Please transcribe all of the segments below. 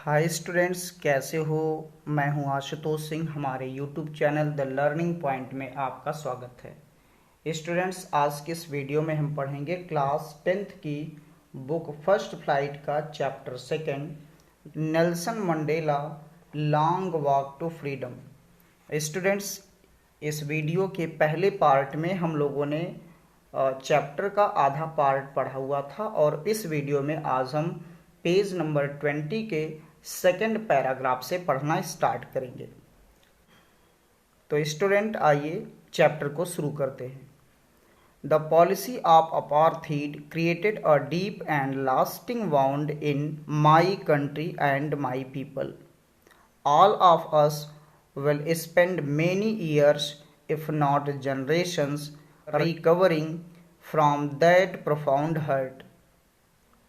Hi students, कैसे हो। मैं हूं आशुतोष सिंह। हमारे YouTube channel the learning point में आपका स्वागत है। स्टूडेंट्स, आज के इस वीडियो में हम पढ़ेंगे क्लास 10th की बुक फर्स्ट फ्लाइट का chapter second, Nelson Mandela long walk to freedom. Students, इस वीडियो के पहले पार्ट में हम लोगों ने चैप्टर का आधा पार्ट पढ़ा हुआ था और इस वीडियो में आज हम पेज नंबर 20 के सेकंड पैराग्राफ से पढ़ना स्टार्ट करेंगे। तो स्टूडेंट, आइए चैप्टर को शुरू करते हैं। The policy of apartheid created a deep and lasting wound in my country and my people. All of us will spend many years, if not generations, recovering from that profound hurt.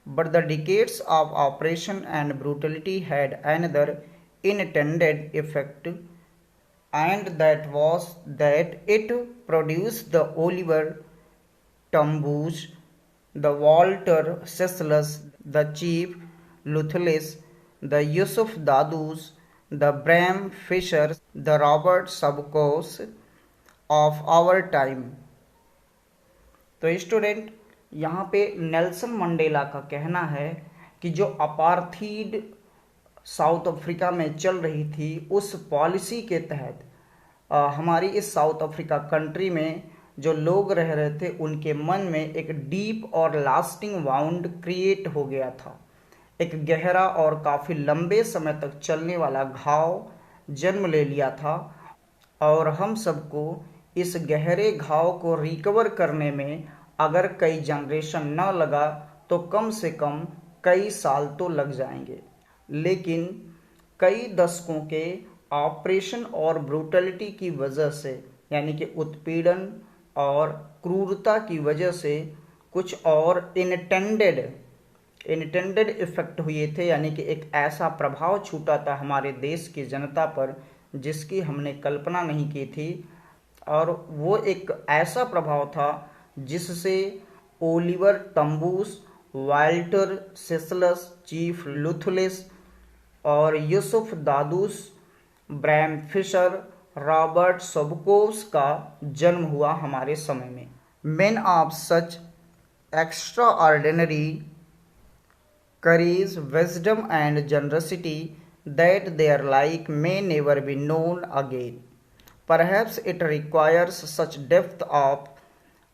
But the decades of oppression and brutality had another unintended effect, and that was that it produced the Oliver Tambo's, the Walter Cecilus, the Chief Luthlis, the Yusuf Dadus, the Bram Fishers, the Robert Sabkos of our time. तो student, यहाँ पे Nelson Mandela का कहना है कि जो apartheid south Africa में चल रही थी, उस पॉलिसी के तहत हमारी इस साउथ अफ्रीका कंट्री में जो लोग रह रहे थे उनके मन में एक डीप और लास्टिंग वाउंड क्रिएट हो गया था। एक गहरा और काफ़ी लंबे समय तक चलने वाला घाव जन्म ले लिया था और हम सबको इस गहरे घाव को रिकवर करने में अगर कई जनरेशन न लगा तो कम से कम कई साल तो लग जाएंगे। लेकिन कई दशकों के ऑपरेशन और ब्रूटलिटी की वजह से, यानी कि उत्पीड़न और क्रूरता की वजह से कुछ और इनटेंडेड इफेक्ट हुए थे, यानी कि एक ऐसा प्रभाव छूटा था हमारे देश की जनता पर जिसकी हमने कल्पना नहीं की थी। और वो एक ऐसा प्रभाव था जिससे ओलिवर टम्बूस, वाल्टर सेसलस, चीफ लुथलिस और यूसुफ दादूस, ब्रैम फिशर, रॉबर्ट सोबकोव्स का जन्म हुआ हमारे समय में। Main of such extra ordinary courage, wisdom, and generosity that their like may never be known again. Perhaps it requires such depth of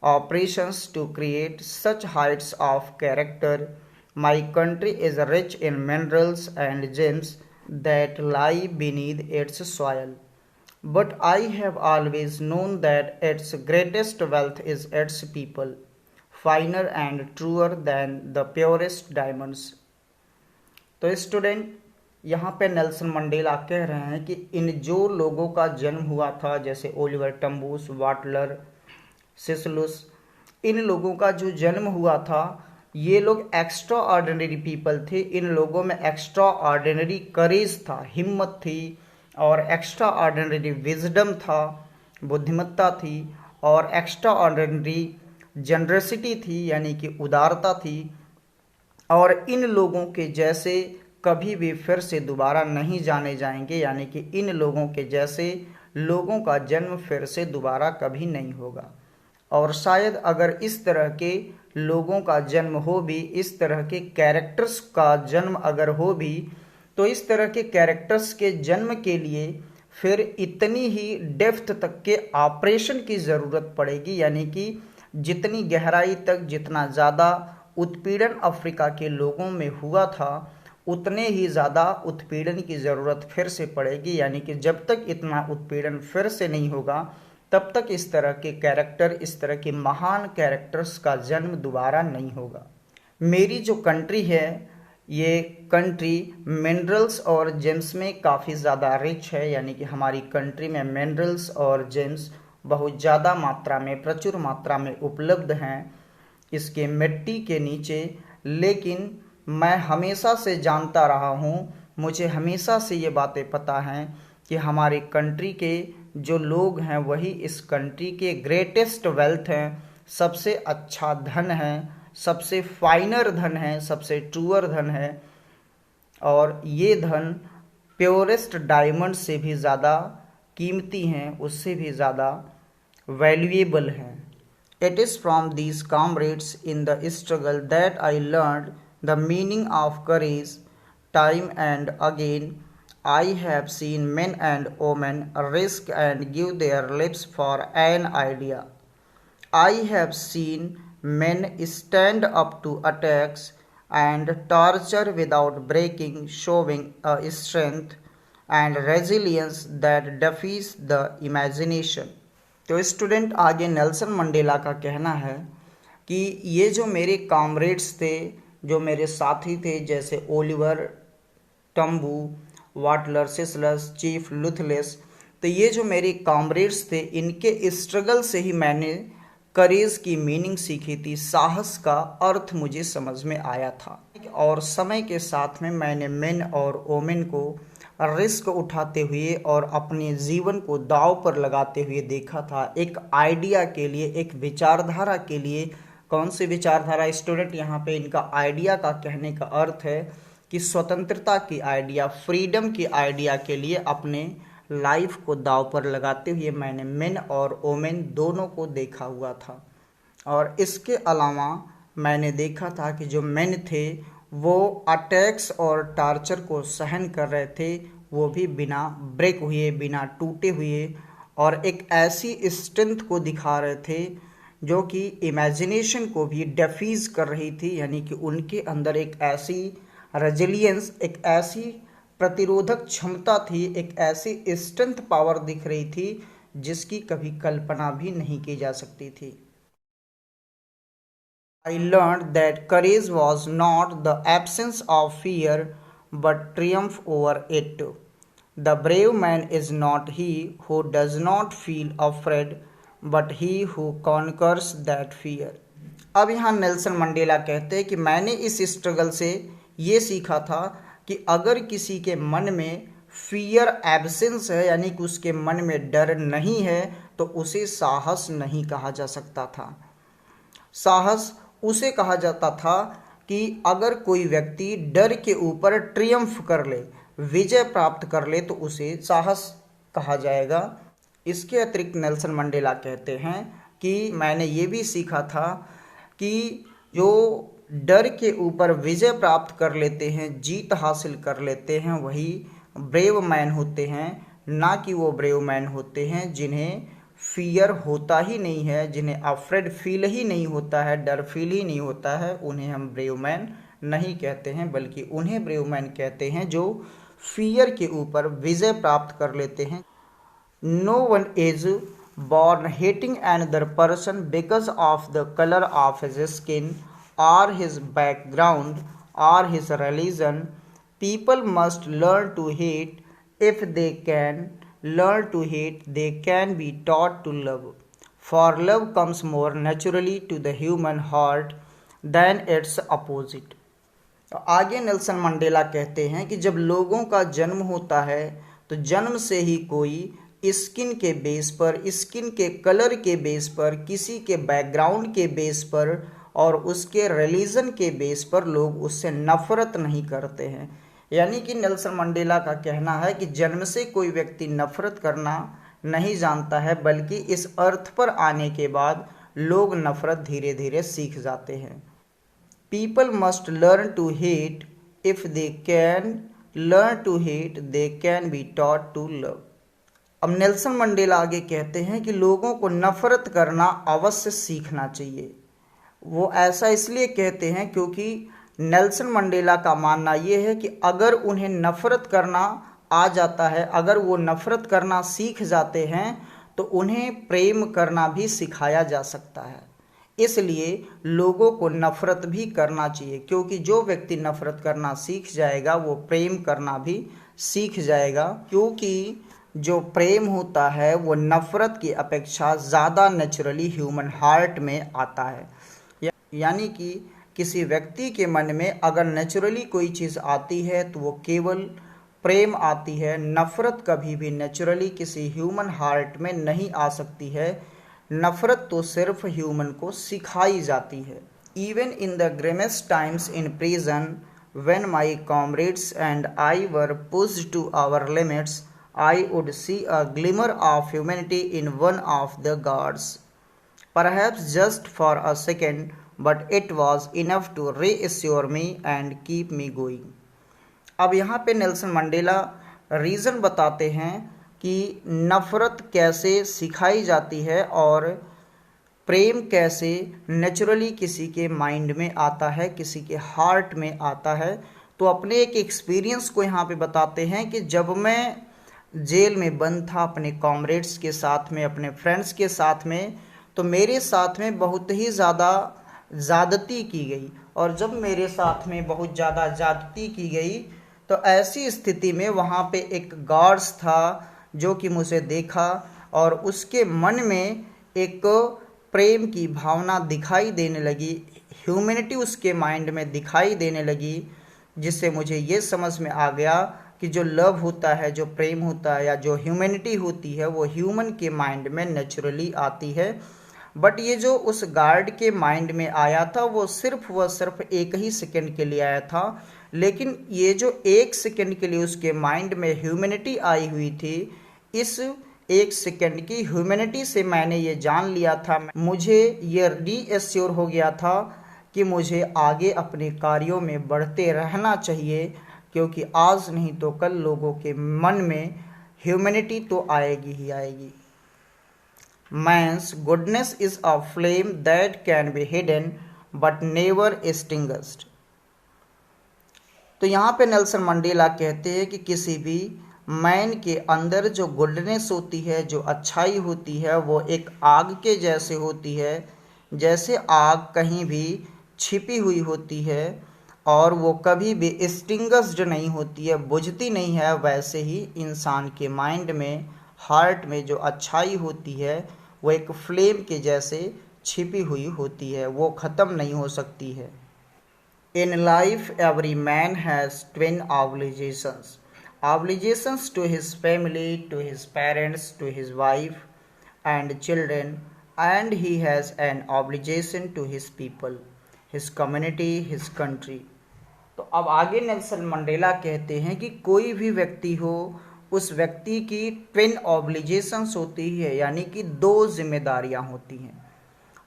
operations to create such heights of character. My country is rich in minerals and gems that lie beneath its soil. But I have always known that its greatest wealth is its people, finer and truer than the purest diamonds. तो student, यहाँ पे Nelson Mandela कह रहे हैं कि इन जो लोगों का जन्म हुआ था, जैसे ओलिवर टम्बूस, वाटलर सिसलुस, इन लोगों का जो जन्म हुआ था, ये लोग एक्स्ट्रा ऑर्डिनरी पीपल थे। इन लोगों में एक्स्ट्रा ऑर्डिनरी करेज था, हिम्मत थी, और एक्स्ट्रा ऑर्डिनरी विजडम था, बुद्धिमत्ता थी, और एक्स्ट्रा ऑर्डिनरी जनरसिटी थी, यानी कि उदारता थी। और इन लोगों के जैसे कभी भी फिर से दोबारा नहीं जाने जाएंगे, यानी कि इन लोगों के जैसे लोगों का जन्म फिर से दोबारा कभी नहीं होगा। और शायद अगर इस तरह के लोगों का जन्म हो भी, इस तरह के कैरेक्टर्स का जन्म अगर हो भी, तो इस तरह के कैरेक्टर्स के जन्म के लिए फिर इतनी ही डेप्थ तक के ऑपरेशन की ज़रूरत पड़ेगी, यानी कि जितनी गहराई तक, जितना ज़्यादा उत्पीड़न अफ्रीका के लोगों में हुआ था, उतने ही ज़्यादा उत्पीड़न की ज़रूरत फिर से पड़ेगी। यानी कि जब तक इतना उत्पीड़न फिर से नहीं होगा, तब तक इस तरह के कैरेक्टर, इस तरह के महान कैरेक्टर्स का जन्म दोबारा नहीं होगा। मेरी जो कंट्री है, ये कंट्री मिनरल्स और जेम्स में काफ़ी ज़्यादा रिच है, यानी कि हमारी कंट्री में मिनरल्स और जेम्स बहुत ज़्यादा मात्रा में, प्रचुर मात्रा में उपलब्ध हैं इसके मिट्टी के नीचे। लेकिन मैं हमेशा से जानता रहा हूँ, मुझे हमेशा से ये बातें पता हैं कि हमारी कंट्री के जो लोग हैं वही इस कंट्री के ग्रेटेस्ट वेल्थ हैं, सबसे अच्छा धन है, सबसे फाइनर धन है, सबसे ट्रूअर धन है। और ये धन प्योरेस्ट डायमंड से भी ज़्यादा कीमती हैं, उससे भी ज़्यादा वैल्यूएबल हैं। It is from these comrades in the struggle that I learn the meaning of courage time and again I have seen men and women risk and give their lives for an idea. I have seen men stand up to attacks and torture without breaking, showing a strength and resilience that defies the imagination. तो student आगे Nelson Mandela का कहना है कि ये जो मेरे comrades थे, जो मेरे साथी थे, जैसे ओलिवर टम्बू, वाटलर, सिसलस, चीफ लुथलेस, तो ये जो मेरे कॉमरेड्स थे, इनके स्ट्रगल से ही मैंने करेज की मीनिंग सीखी थी, साहस का अर्थ मुझे समझ में आया था। और समय के साथ में मैंने मेन और वोमेन को रिस्क उठाते हुए और अपने जीवन को दांव पर लगाते हुए देखा था, एक आइडिया के लिए, एक विचारधारा के लिए। कौन सी विचारधारा स्टूडेंट? यहाँ पे इनका आइडिया का कहने का अर्थ है कि स्वतंत्रता की आइडिया, फ्रीडम की आइडिया के लिए अपने लाइफ को दांव पर लगाते हुए मैंने मेन और वोमेन दोनों को देखा हुआ था। और इसके अलावा मैंने देखा था कि जो मेन थे वो अटैक्स और टार्चर को सहन कर रहे थे, वो भी बिना ब्रेक हुए, बिना टूटे हुए, और एक ऐसी स्ट्रेंथ को दिखा रहे थे जो कि इमेजिनेशन को भी डेफीज कर रही थी, यानी कि उनके अंदर एक ऐसी रेजिलियंस, एक ऐसी प्रतिरोधक क्षमता थी, एक ऐसी स्ट्रेंथ पावर दिख रही थी जिसकी कभी कल्पना भी नहीं की जा सकती थी। I learned that courage was not the absence of fear but triumph over it. The brave man is not he who does not feel afraid but he who conquers that fear. अब यहाँ Nelson Mandela कहते हैं कि मैंने इस struggle से ये सीखा था कि अगर किसी के मन में फियर एब्सेंस है, यानी कि उसके मन में डर नहीं है, तो उसे साहस नहीं कहा जा सकता था। साहस उसे कहा जाता था कि अगर कोई व्यक्ति डर के ऊपर ट्रियम्फ कर ले, विजय प्राप्त कर ले, तो उसे साहस कहा जाएगा। इसके अतिरिक्त नेल्सन मंडेला कहते हैं कि मैंने ये भी सीखा था कि जो डर के ऊपर विजय प्राप्त कर लेते हैं, जीत हासिल कर लेते हैं, वही ब्रेव मैन होते हैं, ना कि वो ब्रेव मैन होते हैं जिन्हें फियर होता ही नहीं है, जिन्हें अफ्रेड फील ही नहीं होता है, डर फील ही नहीं होता है। उन्हें हम ब्रेव मैन नहीं कहते हैं, बल्कि उन्हें ब्रेव मैन कहते हैं जो फियर के ऊपर विजय प्राप्त कर लेते हैं। No one is born hating another person because of the color of his skin or his background or his religion. People must learn to hate. If they can learn to hate, they can be taught to love. For love comes more naturally to the human heart than its opposite. तो आगे Nelson Mandela कहते हैं कि जब लोगों का जन्म होता है तो जन्म से ही कोई स्किन के बेस पर, स्किन के कलर के बेस पर, किसी के बैकग्राउंड के बेस पर और उसके रिलीजन के बेस पर लोग उससे नफरत नहीं करते हैं। यानी कि नेल्सन मंडेला का कहना है कि जन्म से कोई व्यक्ति नफरत करना नहीं जानता है, बल्कि इस अर्थ पर आने के बाद लोग नफरत धीरे धीरे सीख जाते हैं। People must learn to hate, if they can learn to hate they can be taught to love. अब नेल्सन मंडेला आगे कहते हैं कि लोगों को नफरत करना अवश्य सीखना चाहिए। वो ऐसा इसलिए कहते हैं क्योंकि नेल्सन मंडेला का मानना ये है कि अगर उन्हें नफरत करना आ जाता है, अगर वो नफरत करना सीख जाते हैं, तो उन्हें प्रेम करना भी सिखाया जा सकता है। इसलिए लोगों को नफरत भी करना चाहिए, क्योंकि जो व्यक्ति नफरत करना सीख जाएगा वो प्रेम करना भी सीख जाएगा, क्योंकि जो प्रेम होता है वो नफरत की अपेक्षा ज़्यादा नेचुरली ह्यूमन हार्ट में आता है। यानी कि किसी व्यक्ति के मन में अगर नेचुरली कोई चीज़ आती है तो वो केवल प्रेम आती है। नफ़रत कभी भी नेचुरली किसी ह्यूमन हार्ट में नहीं आ सकती है। नफ़रत तो सिर्फ ह्यूमन को सिखाई जाती है। Even in the grimmest times in prison when my comrades and I were pushed to our limits, I would see a glimmer of humanity in one of the guards. Perhaps just for a second, but it was enough to reassure me and keep me going. अब यहाँ पे Nelson Mandela reason बताते हैं कि नफ़रत कैसे सिखाई जाती है और प्रेम कैसे नेचुरली किसी के माइंड में आता है, किसी के हार्ट में आता है। तो अपने एक एक्सपीरियंस को यहाँ पे बताते हैं कि जब मैं जेल में बंद था अपने कॉमरेड्स के साथ में, अपने फ्रेंड्स के साथ में, तो मेरे साथ में बहुत ही ज़्यादा ज़्यादती की गई। और जब मेरे साथ में बहुत ज़्यादा ज़्यादती की गई तो ऐसी स्थिति में वहाँ पे एक गार्ड्स था जो कि मुझे देखा और उसके मन में एक प्रेम की भावना दिखाई देने लगी, ह्यूमैनिटी उसके माइंड में दिखाई देने लगी, जिससे मुझे ये समझ में आ गया कि जो लव होता है, जो प्रेम होता है या जो ह्यूमैनिटी होती है वो ह्यूमन के माइंड में नेचुरली आती है। बट ये जो उस गार्ड के माइंड में आया था वो सिर्फ एक ही सेकंड के लिए आया था, लेकिन ये जो एक सेकंड के लिए उसके माइंड में ह्यूमैनिटी आई हुई थी, इस एक सेकंड की ह्यूमैनिटी से मैंने ये जान लिया था, मुझे ये रीएश्योर हो गया था कि मुझे आगे अपने कार्यों में बढ़ते रहना चाहिए, क्योंकि आज नहीं तो कल लोगों के मन में ह्यूमैनिटी तो आएगी ही आएगी। Man's goodness is a flame that can be hidden but never extinguished। तो यहाँ पे नेल्सन मंडेला कहते हैं कि किसी भी मैन के अंदर जो गुडनेस होती है, जो अच्छाई होती है, वो एक आग के जैसे होती है। जैसे आग कहीं भी छिपी हुई होती है और वो कभी भी एक्सटिंग्विश्ड नहीं होती है, बुझती नहीं है, वैसे ही इंसान के माइंड में, हार्ट में जो अच्छाई होती है वो एक फ्लेम के जैसे छिपी हुई होती है, वो ख़त्म नहीं हो सकती है। In life every man has twin obligations, obligations to his family, to his parents, to his wife and children, and he has an obligation to his people, his community, his country। तो अब आगे Nelson Mandela कहते हैं कि कोई भी व्यक्ति हो, उस व्यक्ति की ट्विन ऑब्लिगेशंस होती है, यानी कि दो जिम्मेदारियां होती हैं।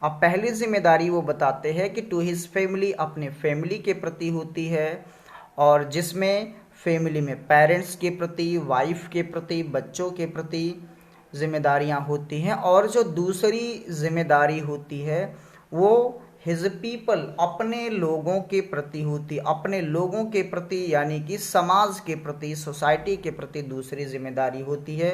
अब पहली जिम्मेदारी वो बताते हैं कि टू हिज फैमिली, अपने फैमिली के प्रति होती है, और जिसमें फैमिली में पेरेंट्स के प्रति, वाइफ के प्रति, बच्चों के प्रति जिम्मेदारियां होती हैं। और जो दूसरी जिम्मेदारी होती है वो हिज पीपल, अपने लोगों के प्रति होती, अपने लोगों के प्रति यानी कि समाज के प्रति, सोसाइटी के प्रति दूसरी जिम्मेदारी होती है।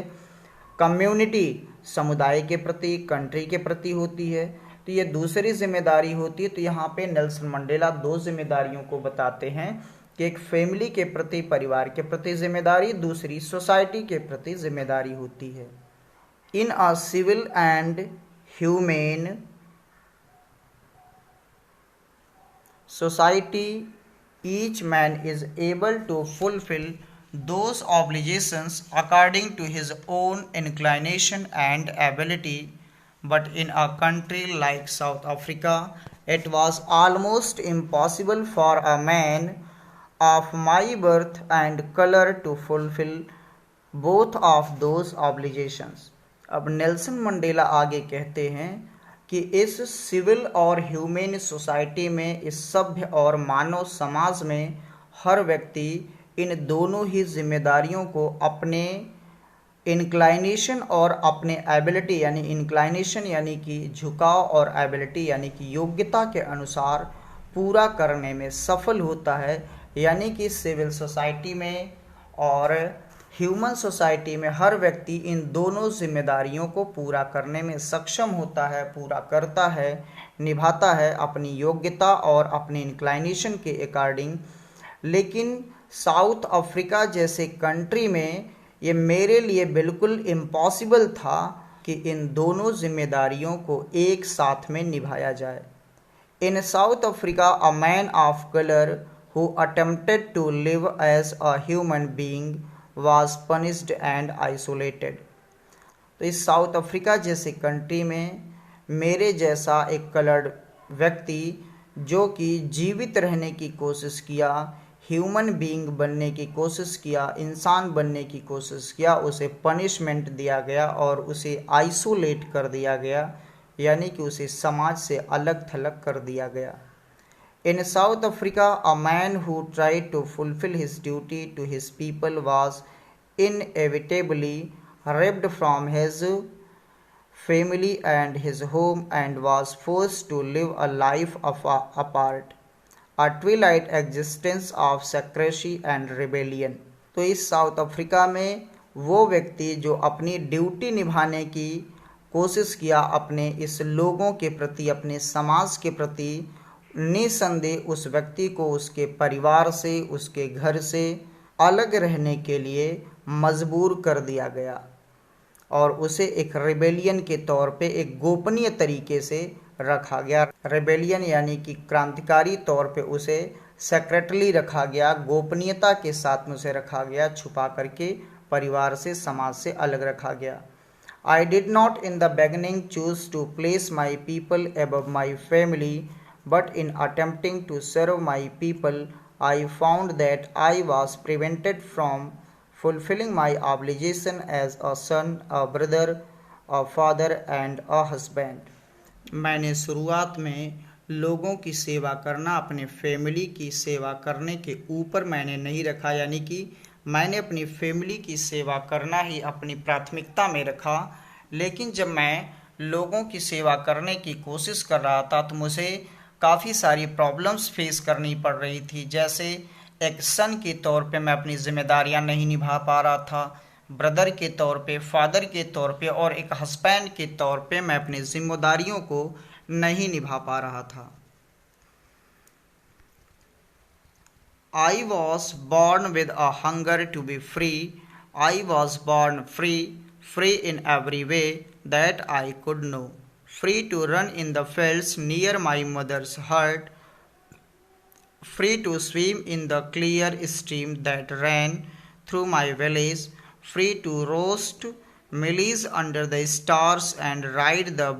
कम्युनिटी, समुदाय के प्रति, कंट्री के प्रति होती है, तो ये दूसरी जिम्मेदारी होती है। तो यहाँ पे नेल्सन मंडेला दो जिम्मेदारियों को बताते हैं कि एक फैमिली के प्रति, परिवार के प्रति जिम्मेदारी, दूसरी सोसाइटी के प्रति जिम्मेदारी होती है। In a civil and humane society, each man is able to fulfill those obligations according to his own inclination and ability, but in a country like South Africa it was almost impossible for a man of my birth and color to fulfill both of those obligations। अब Nelson Mandela आगे कहते हैं कि इस civil और human society में, इस सभ्य और मानव समाज में हर व्यक्ति इन दोनों ही जिम्मेदारियों को अपने इंक्लाइनेशन और अपने एबिलिटी, यानी इंक्लाइनेशन यानी कि झुकाव और एबिलिटी यानी कि योग्यता के अनुसार पूरा करने में सफल होता है। यानी कि सिविल सोसाइटी में और ह्यूमन सोसाइटी में हर व्यक्ति इन दोनों जिम्मेदारियों को पूरा करने में सक्षम होता है, पूरा करता है, निभाता है अपनी योग्यता और अपनी इंक्लाइनेशन के अकॉर्डिंग। लेकिन साउथ अफ्रीका जैसे कंट्री में ये मेरे लिए बिल्कुल इम्पॉसिबल था कि इन दोनों जिम्मेदारियों को एक साथ में निभाया जाए। In South Africa a man of colour who attempted to live as a human being was punished and isolated। तो इस साउथ अफ्रीका जैसे कंट्री में मेरे जैसा एक कलर्ड व्यक्ति जो कि जीवित रहने की कोशिश किया, ह्यूमन बीइंग बनने की कोशिश किया, इंसान बनने की कोशिश किया, उसे पनिशमेंट दिया गया और उसे आइसोलेट कर दिया गया, यानी कि उसे समाज से अलग थलग कर दिया गया। In South Africa, a man who tried to fulfill his duty to his people was inevitably ripped from his family and his home and was forced to live a life apart, a twilight existence of secrecy and rebellion। तो इस south Africa में वो व्यक्ति जो अपनी duty निभाने की कोशिश किया अपने इस लोगों के प्रति, अपने समाज के प्रति, निसंदेह उस व्यक्ति को उसके परिवार से, उसके घर से अलग रहने के लिए मजबूर कर दिया गया और उसे एक रिबेलियन के तौर पे एक गोपनीय तरीके से रखा गया। रिबेलियन यानी कि क्रांतिकारी तौर पे उसे सेक्रेटली रखा गया, गोपनीयता के साथ में उसे रखा गया, छुपा करके परिवार से, समाज से अलग रखा गया। I did not in the beginning choose to place my people above my family, but in attempting to serve my people, I found that I was prevented from fulfilling my obligation as a son, a brother, a father and a husband। मैंने शुरुआत में लोगों की सेवा करना अपने family की सेवा करने के ऊपर मैंने नहीं रखा, यानी कि मैंने अपनी फैमिली की सेवा करना ही अपनी प्राथमिकता में रखा। लेकिन जब मैं लोगों की सेवा करने की कोशिश कर रहा था तो मुझे काफ़ी सारी प्रॉब्लम्स फेस करनी पड़ रही थी। जैसे एक सन के तौर पे मैं अपनी जिम्मेदारियां नहीं निभा पा रहा था, ब्रदर के तौर पे, फादर के तौर पे और एक हस्बैंड के तौर पे मैं अपनी जिम्मेदारियों को नहीं निभा पा रहा था। I was born with a hunger to be free. I was born free, free in every way that I could know. Free to run in the fields near my mother's hut, free to swim in the clear stream that ran through my village, free to roast mealies under the stars and ride the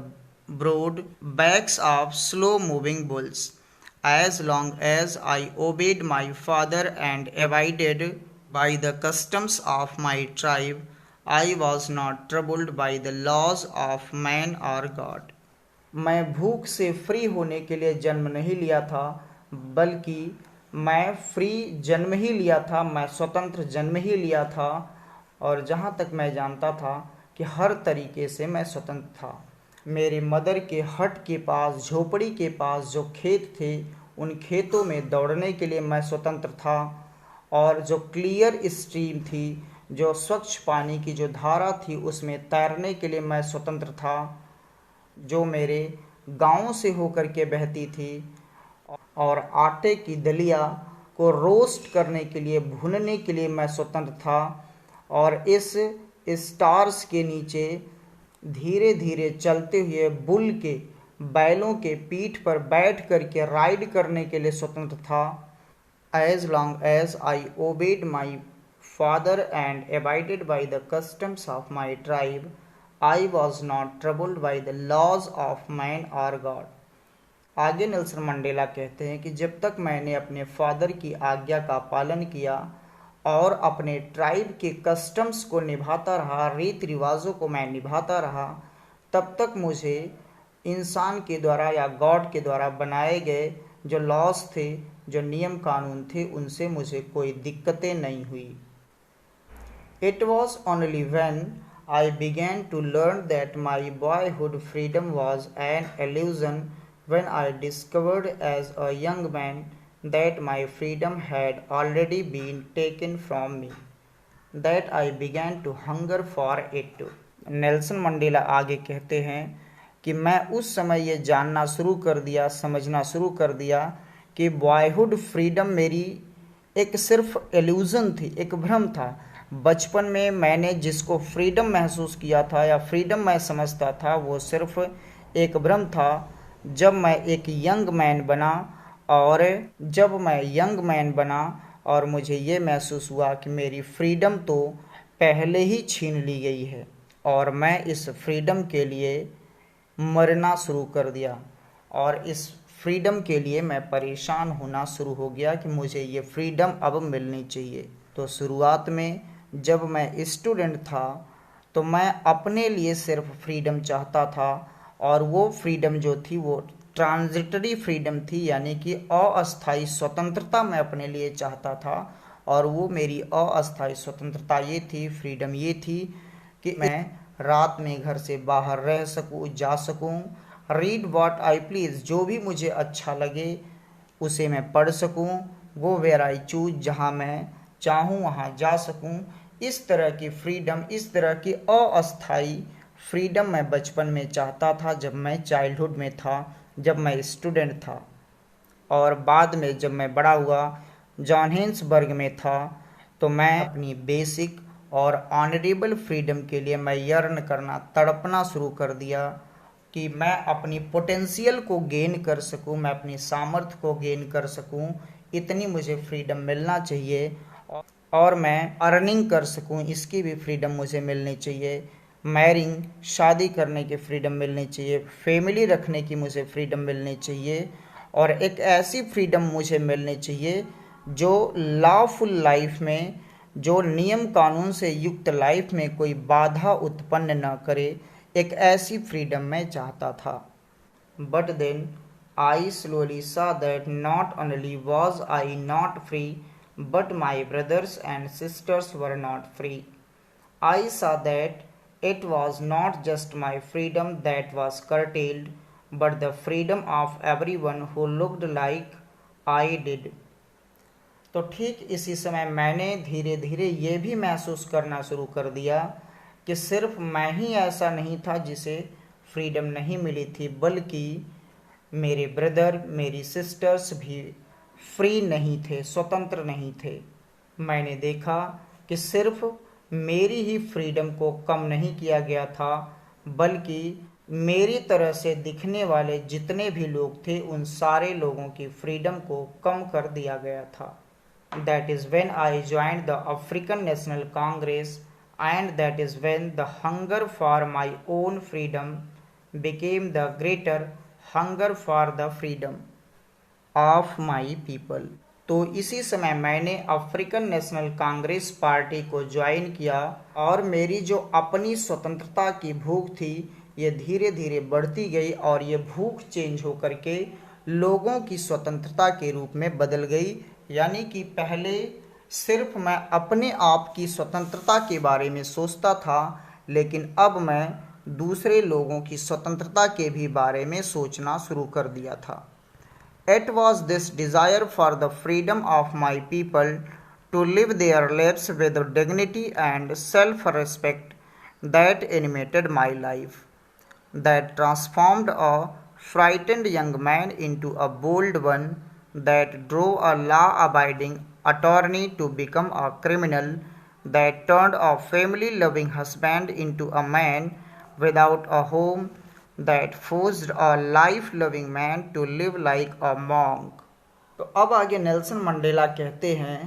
broad backs of slow-moving bulls. As long as I obeyed my father and abided by the customs of my tribe, I was not troubled by the laws of man or God। मैं भूख से free होने के लिए जन्म नहीं लिया था, बल्कि मैं फ्री जन्म ही लिया था, मैं स्वतंत्र जन्म ही लिया था। और जहाँ तक मैं जानता था कि हर तरीके से मैं स्वतंत्र था। मेरे मदर के हट के पास, झोपड़ी के पास जो खेत थे, उन खेतों में दौड़ने के लिए मैं स्वतंत्र था। और जो क्लियर स्ट्रीम थी, जो स्वच्छ पानी की जो धारा थी, उसमें तैरने के लिए मैं स्वतंत्र था, जो मेरे गाँव से होकर के बहती थी। और आटे की दलिया को रोस्ट करने के लिए, भूनने के लिए मैं स्वतंत्र था। और इस स्टार्स के नीचे धीरे धीरे चलते हुए बुल के, बैलों के पीठ पर बैठ करके राइड करने के लिए स्वतंत्र था। As long as I obeyed my father and abided by the customs of my tribe, I was not troubled by the laws of man or God। आगे नेल्सन मंडेला कहते हैं कि जब तक मैंने अपने फादर की आज्ञा का पालन किया और अपने ट्राइब के कस्टम्स को निभाता रहा, रीति रिवाजों को मैं निभाता रहा, तब तक मुझे इंसान के द्वारा या गॉड के द्वारा बनाए गए जो लॉस थे, जो नियम कानून थे, उनसे मुझे कोई दिक्कतें नहीं हुई। It was only when I began to learn that my boyhood freedom was an illusion, when I discovered as a young man that my freedom had already been taken from me, that I began to hunger for it। Nelson Mandela आगे कहते हैं कि मैं उस समय ये जानना शुरू कर दिया, समझना शुरू कर दिया कि बॉयहुड फ्रीडम मेरी एक सिर्फ इल्यूज़न थी, एक भ्रम था। बचपन में मैंने जिसको फ्रीडम महसूस किया था या फ्रीडम मैं समझता था, वो सिर्फ एक भ्रम था। जब मैं एक यंग मैन बना और मुझे ये महसूस हुआ कि मेरी फ्रीडम तो पहले ही छीन ली गई है और मैं इस फ्रीडम के लिए मरना शुरू कर दिया। और इस फ्रीडम के लिए मैं परेशान होना शुरू हो गया कि मुझे ये फ्रीडम अब मिलनी चाहिए। तो शुरुआत में जब मैं स्टूडेंट था तो मैं अपने लिए सिर्फ फ्रीडम चाहता था, और वो फ्रीडम जो थी वो ट्रांजिटरी फ्रीडम थी, यानी कि अस्थायी स्वतंत्रता मैं अपने लिए चाहता था। और वो मेरी अस्थायी स्वतंत्रता ये थी, फ्रीडम ये थी कि मैं रात में घर से बाहर रह सकूं, जा सकूं, रीड व्हाट आई प्लीज़, जो भी मुझे अच्छा लगे उसे मैं पढ़ सकूं, गो वेयर आई चूज, जहां मैं चाहूं वहां जा सकूं। इस तरह की फ्रीडम, इस तरह की अस्थायी फ्रीडम मैं बचपन में चाहता था, जब मैं चाइल्डहुड में था, जब मैं स्टूडेंट था। और बाद में जब मैं बड़ा हुआ, जोहानिसबर्ग में था, तो मैं अपनी बेसिक और ऑनरेबल फ्रीडम के लिए मैं यर्न करना, तड़पना शुरू कर दिया कि मैं अपनी पोटेंशियल को गेन कर सकूं, मैं अपनी सामर्थ्य को गेन कर सकूं, इतनी मुझे फ्रीडम मिलना चाहिए। और मैं अर्निंग कर सकूं, इसकी भी फ्रीडम मुझे मिलनी चाहिए। मैरिंग, शादी करने की फ्रीडम मिलनी चाहिए, फैमिली रखने की मुझे फ्रीडम मिलनी चाहिए, और एक ऐसी फ्रीडम मुझे मिलनी चाहिए जो लॉफुल लाइफ में, जो नियम कानून से युक्त लाइफ में कोई बाधा उत्पन्न न करे। एक ऐसी फ्रीडम मैं चाहता था। But then I slowly saw that not only was I not free, but my brothers and sisters were not free. I saw that it was not just my freedom that was curtailed, but the freedom of everyone who looked like I did. तो ठीक इसी समय मैंने धीरे धीरे ये भी महसूस करना शुरू कर दिया कि सिर्फ मैं ही ऐसा नहीं था जिसे फ्रीडम नहीं मिली थी, बल्कि मेरे ब्रदर, मेरी सिस्टर्स भी फ्री नहीं थे, स्वतंत्र नहीं थे। मैंने देखा कि सिर्फ मेरी ही फ्रीडम को कम नहीं किया गया था, बल्कि मेरी तरह से दिखने वाले जितने भी लोग थे उन सारे लोगों की फ्रीडम को कम कर दिया गया था। That is when I joined the African National Congress, and that is when the hunger for my own freedom became the greater hunger for the freedom of my people. तो इसी समय मैंने अफ्रीकन नेशनल कांग्रेस पार्टी को join किया, और मेरी जो अपनी स्वतंत्रता की भूख थी ये धीरे धीरे बढ़ती गई, और ये भूख चेंज होकर के लोगों की स्वतंत्रता के रूप में बदल गई। यानी कि पहले सिर्फ मैं अपने आप की स्वतंत्रता के बारे में सोचता था, लेकिन अब मैं दूसरे लोगों की स्वतंत्रता के भी बारे में सोचना शुरू कर दिया था। It was this desire for the freedom of my people to live their lives with dignity and self-respect that animated my life, that transformed a frightened young man into a bold one, that drove a law-abiding attorney to become a criminal, that turned a family-loving husband into a man without a home, that forced a life-loving man to live like a monk. तो अब आगे Nelson Mandela कहते हैं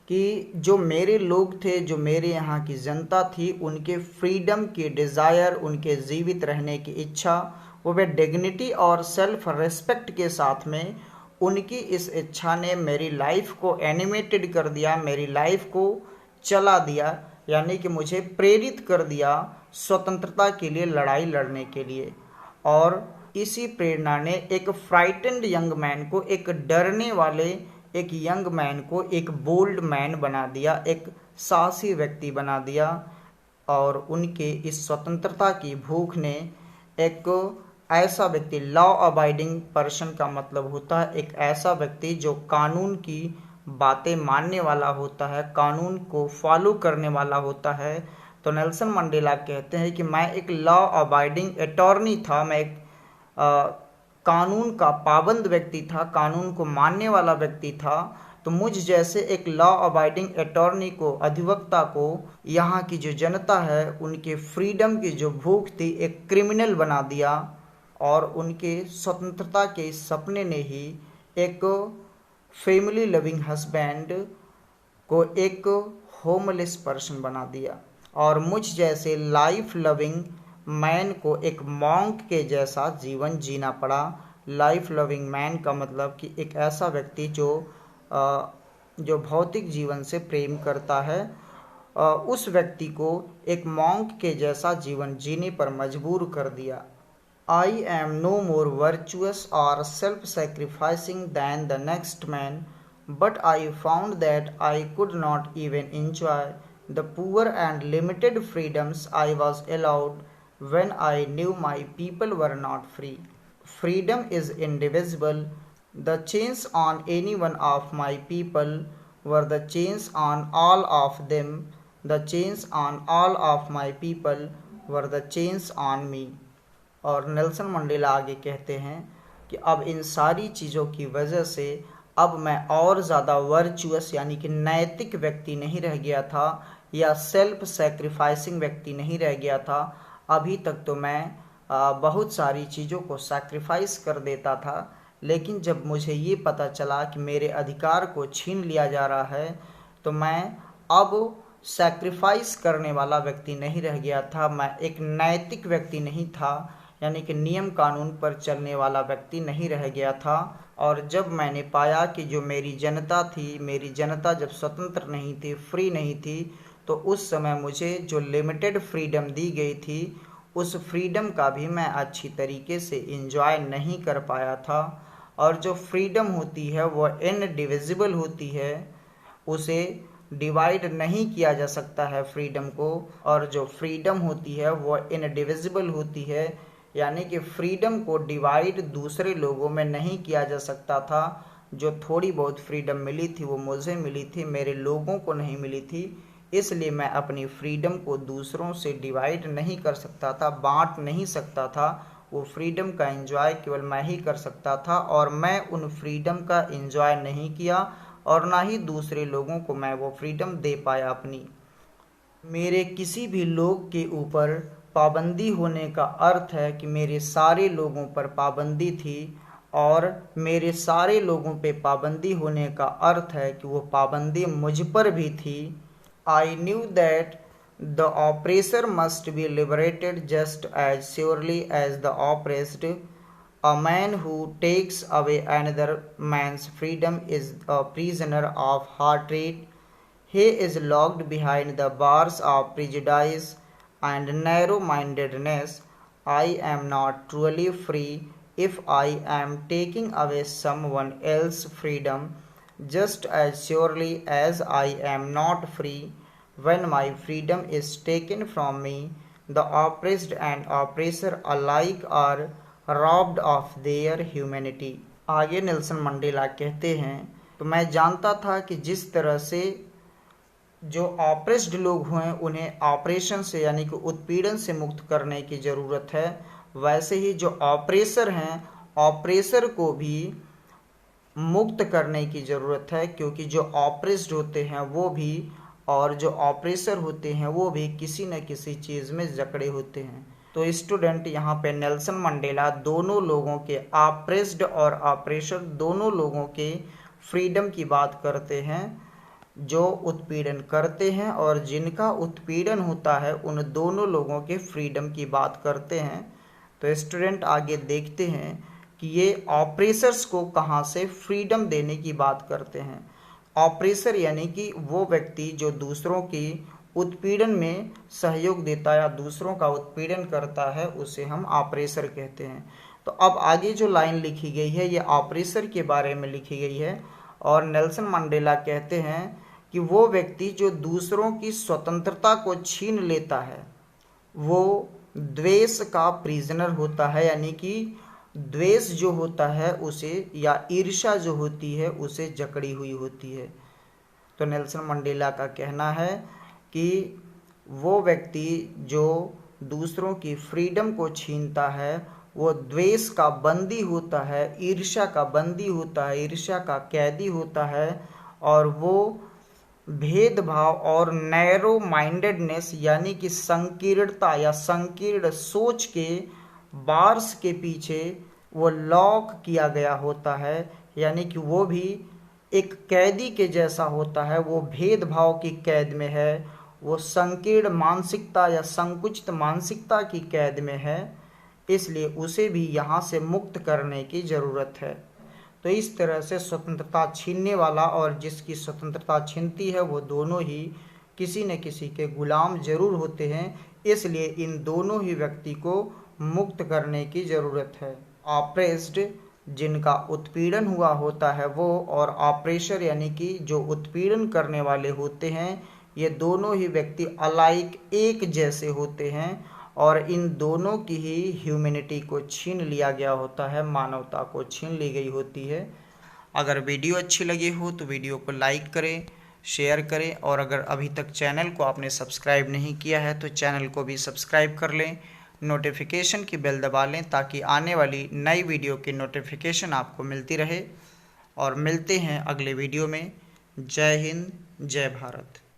कि जो मेरे लोग थे, जो मेरे यहाँ की जनता थी, उनके फ्रीडम की डिज़ायर, उनके जीवित रहने की इच्छा, वो वे डिग्निटी और सेल्फ रेस्पेक्ट के साथ में, उनकी इस इच्छा ने मेरी लाइफ को एनिमेटेड कर दिया, मेरी लाइफ को चला दिया, यानी कि मुझे प्रेरित कर दिया स्वतंत्रता के लिए लड़ाई लड़ने के लिए। और इसी प्रेरणा ने एक फ्राइटेंड यंग मैन को, एक डरने वाले एक यंग मैन को एक बोल्ड मैन बना दिया, एक साहसी व्यक्ति बना दिया। और उनके इस स्वतंत्रता की भूख ने एक ऐसा व्यक्ति, लॉ अबाइडिंग पर्सन का मतलब होता है एक ऐसा व्यक्ति जो कानून की बातें मानने वाला होता है, कानून को फॉलो करने वाला होता है। तो नेल्सन मंडेला कहते हैं कि मैं एक लॉ अबाइडिंग अटॉर्नी था, मैं एक कानून का पाबंद व्यक्ति था, कानून को मानने वाला व्यक्ति था। तो मुझ जैसे एक लॉ अबाइडिंग अटॉर्नी को, अधिवक्ता को, यहाँ की जो जनता है उनके फ्रीडम की जो भूख थी, एक क्रिमिनल बना दिया। और उनके स्वतंत्रता के सपने ने ही एक फैमिली लविंग हस्बैंड को एक होमलेस पर्सन बना दिया, और मुझ जैसे लाइफ लविंग मैन को एक मॉन्क के जैसा जीवन जीना पड़ा, लाइफ लविंग मैन का मतलब कि एक ऐसा व्यक्ति जो भौतिक जीवन से प्रेम करता है, उस व्यक्ति को एक मॉन्क के जैसा जीवन जीने पर मजबूर कर दिया। I am no more virtuous or self-sacrificing than the next man, but I found that I could not even enjoy the poor and limited freedoms I was allowed when I knew my people were not free. Freedom is indivisible. The chains on any one of my people were the chains on all of them. The chains on all of my people were the chains on me. और Nelson Mandela आगे कहते हैं कि अब इन सारी चीज़ों की वजह से अब मैं और ज़्यादा वर्चुअस यानी कि नैतिक व्यक्ति नहीं रह गया था या सेल्फ सैक्रिफाइसिंग व्यक्ति नहीं रह गया था। अभी तक तो मैं बहुत सारी चीज़ों को सैक्रिफाइस कर देता था, लेकिन जब मुझे ये पता चला कि मेरे अधिकार को छीन लिया जा रहा है तो मैं अब सैक्रिफाइस करने वाला व्यक्ति नहीं रह गया था। मैं एक नैतिक व्यक्ति नहीं था, यानी कि नियम कानून पर चलने वाला व्यक्ति नहीं रह गया था। और जब मैंने पाया कि जो मेरी जनता थी, मेरी जनता जब स्वतंत्र नहीं थी, फ्री नहीं थी, तो उस समय मुझे जो लिमिटेड फ्रीडम दी गई थी, उस फ्रीडम का भी मैं अच्छी तरीके से इंजॉय नहीं कर पाया था। और जो फ्रीडम होती है वह इनडिविजिबल होती है, उसे डिवाइड नहीं किया जा सकता है फ्रीडम को। और जो फ्रीडम होती है वह इनडिविजिबल होती है, यानी कि फ्रीडम को डिवाइड दूसरे लोगों में नहीं किया जा सकता था। जो थोड़ी बहुत फ्रीडम मिली थी वो मुझे मिली थी, मेरे लोगों को नहीं मिली थी, इसलिए मैं अपनी फ्रीडम को दूसरों से डिवाइड नहीं कर सकता था, बांट नहीं सकता था। वो फ्रीडम का एंजॉय केवल मैं ही कर सकता था, और मैं उन फ्रीडम का एंजॉय नहीं किया और ना ही दूसरे लोगों को मैं वो फ्रीडम दे पाया अपनी। मेरे किसी भी लोग के ऊपर पाबंदी होने का अर्थ है कि मेरे सारे लोगों पर पाबंदी थी, और मेरे सारे लोगों पे पाबंदी होने का अर्थ है कि वो पाबंदी मुझ पर भी थी। I knew that the oppressor must be liberated just as surely as the oppressed. A man who takes away another man's freedom is a prisoner of hatred. He is locked behind the bars of prejudice and narrow-mindedness. I am not truly free if I am taking away someone else's freedom, just as surely as I am not free when my freedom is taken from me. The oppressed and oppressor alike are robbed of their humanity. आगे Nelson Mandela कहते हैं, तो मैं जानता था कि जिस तरह से जो ऑप्रेस्ड लोग हुए उन्हें ऑपरेशन से यानी कि उत्पीड़न से मुक्त करने की ज़रूरत है, वैसे ही जो ऑपरेसर हैं ऑपरेसर को भी मुक्त करने की ज़रूरत है, क्योंकि जो ऑप्रेस्ड होते हैं वो भी और जो ऑपरेसर होते हैं वो भी किसी न किसी चीज़ में जकड़े होते हैं। तो स्टूडेंट यहाँ पे नेल्सन मंडेला दोनों लोगों के, ऑप्रेस्ड और ऑपरेसर दोनों लोगों के फ्रीडम की बात करते हैं, जो उत्पीड़न करते हैं और जिनका उत्पीड़न होता है, उन दोनों लोगों के फ्रीडम की बात करते हैं। तो स्टूडेंट आगे देखते हैं कि ये ऑपरेसर्स को कहाँ से फ्रीडम देने की बात करते हैं। ऑपरेसर यानी कि वो व्यक्ति जो दूसरों की उत्पीड़न में सहयोग देता है या दूसरों का उत्पीड़न करता है, उसे हम ऑपरेसर कहते हैं। तो अब आगे जो लाइन लिखी गई है ये ऑपरेसर के बारे में लिखी गई है, और नेल्सन मंडेला कहते हैं कि वो व्यक्ति जो दूसरों की स्वतंत्रता को छीन लेता है वो द्वेष का प्रिजनर होता है, यानी कि द्वेष जो होता है उसे, या ईर्ष्या जो होती है उसे जकड़ी हुई होती है। तो नेल्सन मंडेला का कहना है कि वो व्यक्ति जो दूसरों की फ्रीडम को छीनता है वो द्वेष का बंदी होता है, ईर्ष्या का बंदी होता है, ईर्ष्या का कैदी होता है, और वो भेदभाव और नैरो माइंडेडनेस यानी कि संकीर्णता या संकीर्ण सोच के बार्स के पीछे वो लॉक किया गया होता है, यानी कि वो भी एक कैदी के जैसा होता है। वो भेदभाव की कैद में है, वो संकीर्ण मानसिकता या संकुचित मानसिकता की कैद में है, इसलिए उसे भी यहाँ से मुक्त करने की ज़रूरत है। तो इस तरह से स्वतंत्रता छीनने वाला और जिसकी स्वतंत्रता छीनती है वो दोनों ही किसी न किसी के गुलाम जरूर होते हैं, इसलिए इन दोनों ही व्यक्ति को मुक्त करने की ज़रूरत है। ऑप्रेस्ड जिनका उत्पीड़न हुआ होता है वो, और ऑप्रेसर यानी कि जो उत्पीड़न करने वाले होते हैं, ये दोनों ही व्यक्ति अलाइक एक जैसे होते हैं और इन दोनों की ही ह्यूमैनिटी को छीन लिया गया होता है, मानवता को छीन ली गई होती है। अगर वीडियो अच्छी लगी हो तो वीडियो को लाइक करें, शेयर करें, और अगर अभी तक चैनल को आपने सब्सक्राइब नहीं किया है तो चैनल को भी सब्सक्राइब कर लें, नोटिफिकेशन की बेल दबा लें ताकि आने वाली नई वीडियो की नोटिफिकेशन आपको मिलती रहे। और मिलते हैं अगले वीडियो में। जय हिंद, जय भारत।